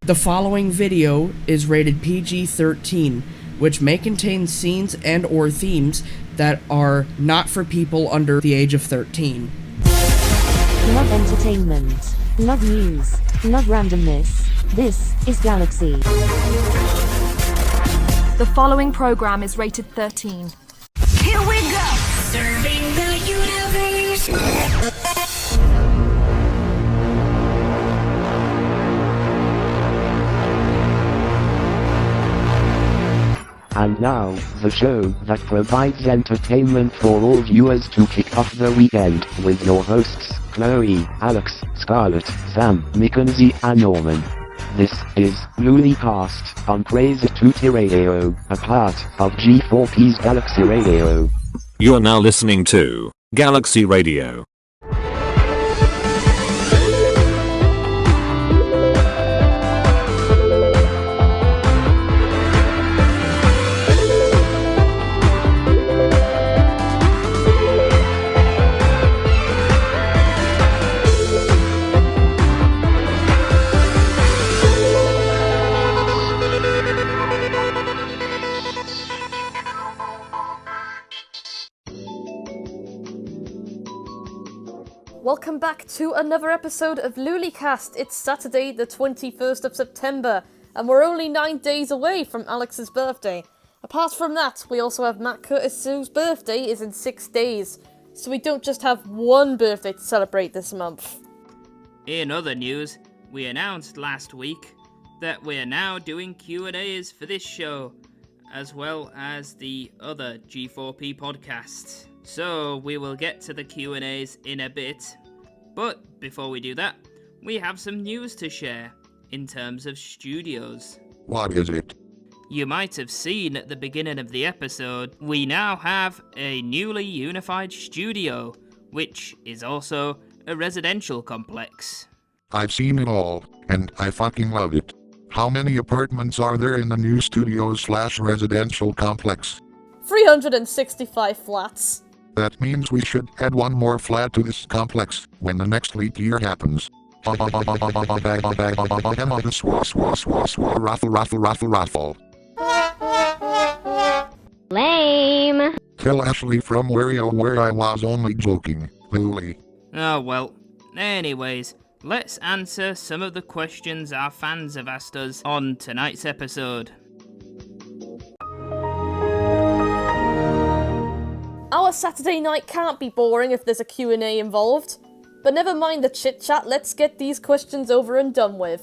The following video is rated PG-13, which may contain scenes and or themes that are not for people under the age of 13. Love entertainment. Love news. Love randomness. This is Galaxy. The following program is rated 13. Here we go! Serving the universe! And now, the show that provides entertainment for all viewers to kick off the weekend, with your hosts, Chloe, Alex, Scarlett, Sam, Mackenzie and Norman. This is LoolyCast on Crazy Tooty Radio, a part of G4p's Galaxy Radio. You are now listening to Galaxy Radio. Welcome back to another episode of LoolyCast. It's Saturday, the 21st of September, and we're only 9 days away from Alex's birthday. Apart from that, we also have Matt Curtis, whose birthday is in 6 days, so we don't just have one birthday to celebrate this month. In other news, we announced last week that we're now doing Q&As for this show, as well as the other G4p podcasts. So we will get to the Q&As in a bit, but before we do that, we have some news to share in terms of studios. What is it? You might have seen at the beginning of the episode, we now have a newly unified studio, which is also a residential complex. I've seen it all, and I fucking love it. How many apartments are there in the new studio/residential complex? 365 flats. That means we should add one more flat to this complex when the next leap year happens. Raffle. Lame. Tell Ashley from where I was only joking, Looly. Oh well, anyways, let's answer some of the questions our fans have asked us on tonight's episode. Our Saturday night can't be boring if there's a Q&A involved. But never mind the chit-chat, let's get these questions over and done with.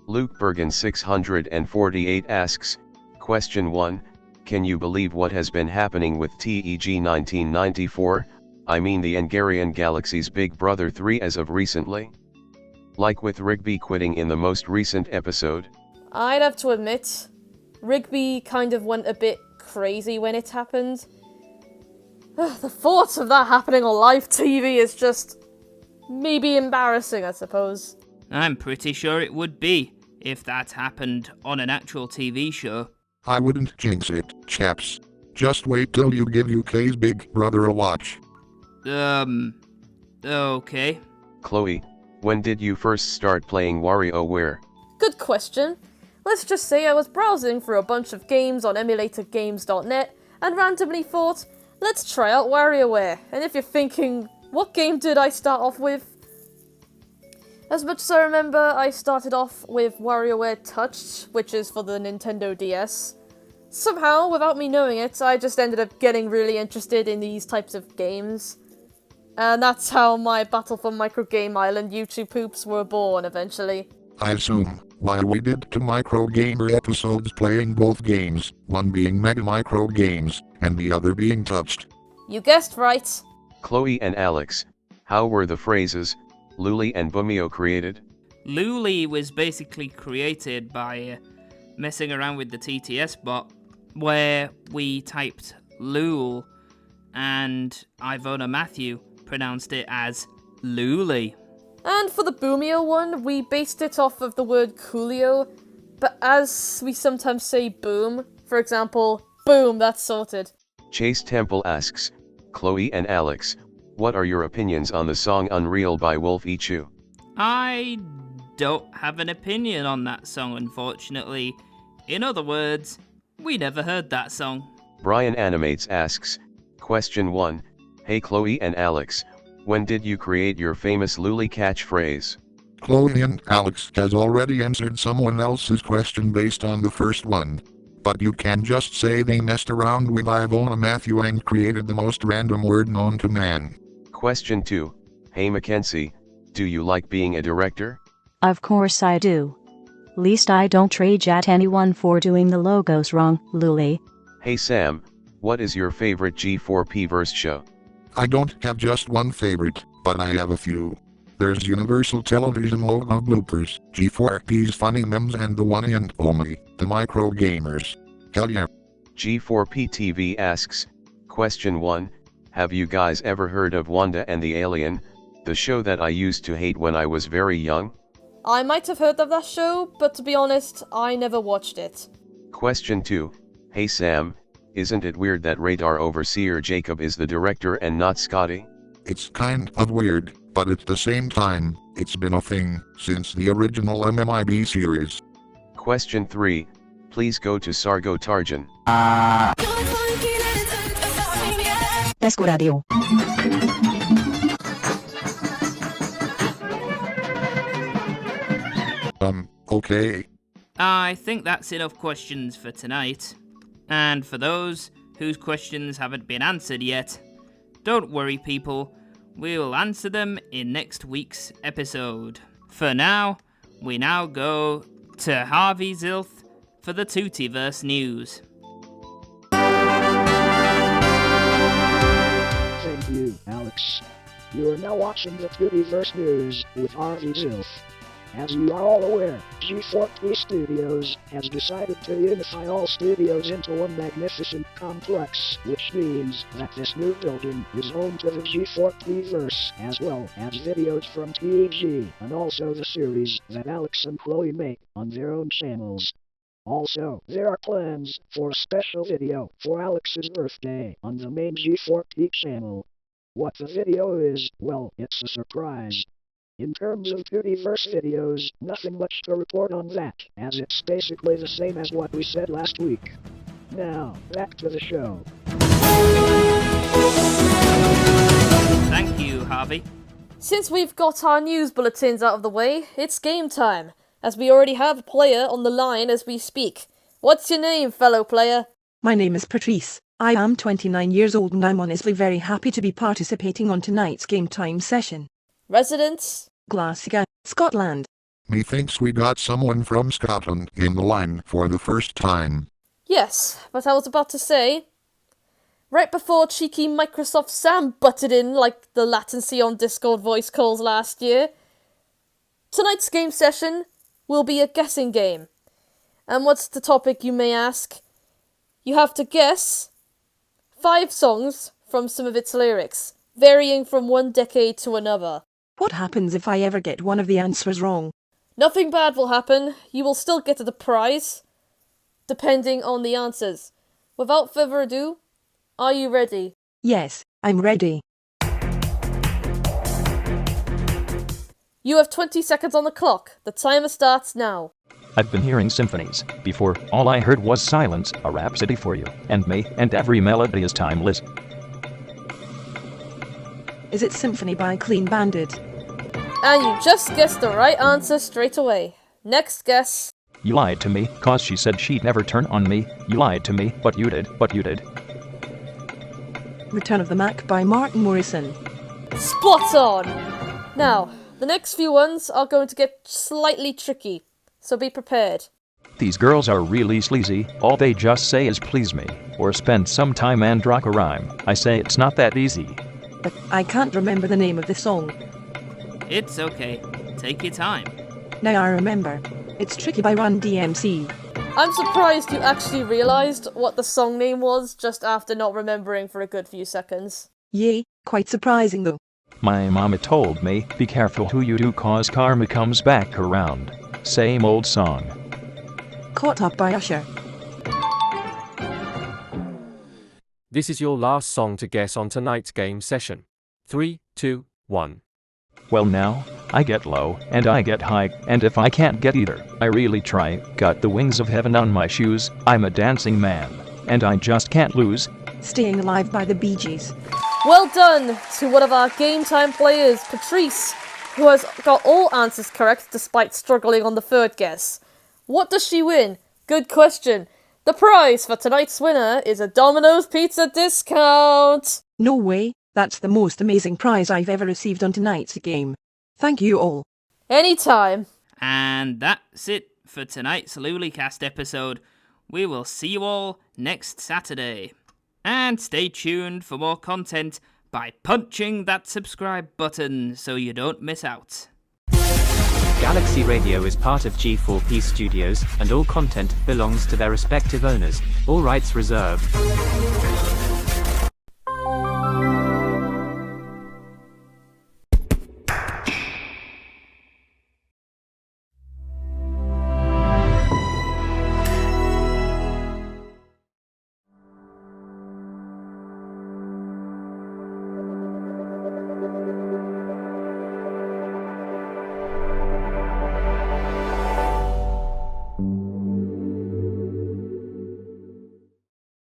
Luke Bergen 648 asks, Question 1, can you believe what has been happening with TEG 1994, I mean the Hungarian Galaxy's Big Brother 3 as of recently? Like with Rigby quitting in the most recent episode? I'd have to admit, Rigby kind of went a bit crazy when it happened. The thoughts of that happening on live TV is just maybe embarrassing, I suppose. I'm pretty sure it would be, if that happened on an actual TV show. I wouldn't jinx it, chaps. Just wait till you give UK's Big Brother a watch. Okay. Chloe, when did you first start playing WarioWare? Good question. Let's just say I was browsing through a bunch of games on emulatorgames.net and randomly thought, let's try out WarioWare. And if you're thinking, what game did I start off with? As much as I remember, I started off with WarioWare Touched, which is for the Nintendo DS. Somehow, without me knowing it, I just ended up getting really interested in these types of games. And that's how my Battle for Micro Game Island YouTube poops were born eventually. I assume, while we did 2 Micro Gamer episodes playing both games, one being Mega Micro Games, and the other being Touched. You guessed right. Chloe and Alex, how were the phrases, Looly and Bumio created? Looly was basically created by messing around with the TTS bot, where we typed Lool, and Ivona Matthew pronounced it as Looly. And for the Boomio one, we based it off of the word coolio, but as we sometimes say boom, for example, boom, that's sorted. Chase Temple asks, Chloe and Alex, what are your opinions on the song Unreal by Wolf Ichu? I don't have an opinion on that song, unfortunately. In other words, we never heard that song. Brian Animates asks, Question 1, Hey Chloe and Alex, when did you create your famous Looly catchphrase? Chloe and Alex has already answered someone else's question based on the first one. But you can just say they messed around with Ivona Matthew and created the most random word known to man. Question 2, Hey Mackenzie, do you like being a director? Of course I do. Least I don't rage at anyone for doing the logos wrong, Looly. Hey Sam, what is your favorite G4p verse show? I don't have just one favorite, but I have a few. There's Universal Television logo bloopers, G4p's funny memes, and the one and only, the micro gamers. Hell yeah. G4p TV asks, Question 1, have you guys ever heard of Wanda and the Alien, the show that I used to hate when I was very young? I might have heard of that show, but to be honest, I never watched it. Question 2, Hey Sam, isn't it weird that Radar Overseer Jacob is the director and not Scotty? It's kind of weird, but at the same time, it's been a thing since the original MMIB series. Question 3, please go to Sargo Tarjan. Pesco Radio. Okay. I think that's enough questions for tonight. And for those whose questions haven't been answered yet, don't worry people, we will answer them in next week's episode. For now, we now go to Harvey Zilth for the Tootyverse news. Thank you, Alex. You are now watching the Tootyverse news with Harvey Zilth. As you are all aware, G4p Studios has decided to unify all studios into one magnificent complex, which means that this new building is home to the G4pverse, as well as videos from TEG, and also the series that Alex and Chloe make on their own channels. Also, there are plans for a special video for Alex's birthday on the main G4p channel. What the video is, well, it's a surprise. In terms of Tootyverse videos, nothing much to report on that, as it's basically the same as what we said last week. Now, back to the show. Thank you, Harvey. Since we've got our news bulletins out of the way, it's game time, as we already have a player on the line as we speak. What's your name, fellow player? My name is Patrice. I am 29 years old and I'm honestly very happy to be participating on tonight's game time session. Residence? Glasgow, Scotland. Methinks we got someone from Scotland in the line for the first time. Yes, but I was about to say, right before cheeky Microsoft Sam butted in like the latency on Discord voice calls last year, tonight's game session will be a guessing game. And what's the topic, you may ask? You have to guess 5 songs from some of its lyrics, varying from one decade to another. What happens if I ever get one of the answers wrong? Nothing bad will happen. You will still get the prize, depending on the answers. Without further ado, are you ready? Yes, I'm ready. You have 20 seconds on the clock. The timer starts now. I've been hearing symphonies. Before, all I heard was silence, a rhapsody for you, and me, and every melody is timeless. Is it Symphony by Clean Bandit? And you just guessed the right answer straight away. Next guess. You lied to me, cause she said she'd never turn on me. You lied to me, but you did. Return of the Mac by Martin Morrison. Spot on! Now, the next few ones are going to get slightly tricky, so be prepared. These girls are really sleazy. All they just say is please me, or spend some time and rock a rhyme. I say it's not that easy. But I can't remember the name of the song. It's okay. Take your time. Now I remember. It's Tricky by Run DMC. I'm surprised you actually realised what the song name was just after not remembering for a good few seconds. Yay, quite surprising though. My mama told me, be careful who you do cause karma comes back around. Same old song. Caught Up by Usher. This is your last song to guess on tonight's game session. 3, 2, 1. Well now, I get low, and I get high, and if I can't get either, I really try. Got the wings of heaven on my shoes, I'm a dancing man, and I just can't lose. Staying Alive by the Bee Gees. Well done to one of our Game Time players, Patrice, who has got all answers correct despite struggling on the third guess. What does she win? Good question. The prize for tonight's winner is a Domino's Pizza discount! No way, that's the most amazing prize I've ever received on tonight's game. Thank you all. Anytime. And that's it for tonight's LoolyCast episode. We will see you all next Saturday. And stay tuned for more content by punching that subscribe button so you don't miss out. Galaxy Radio is part of G4p Studios, and all content belongs to their respective owners, all rights reserved.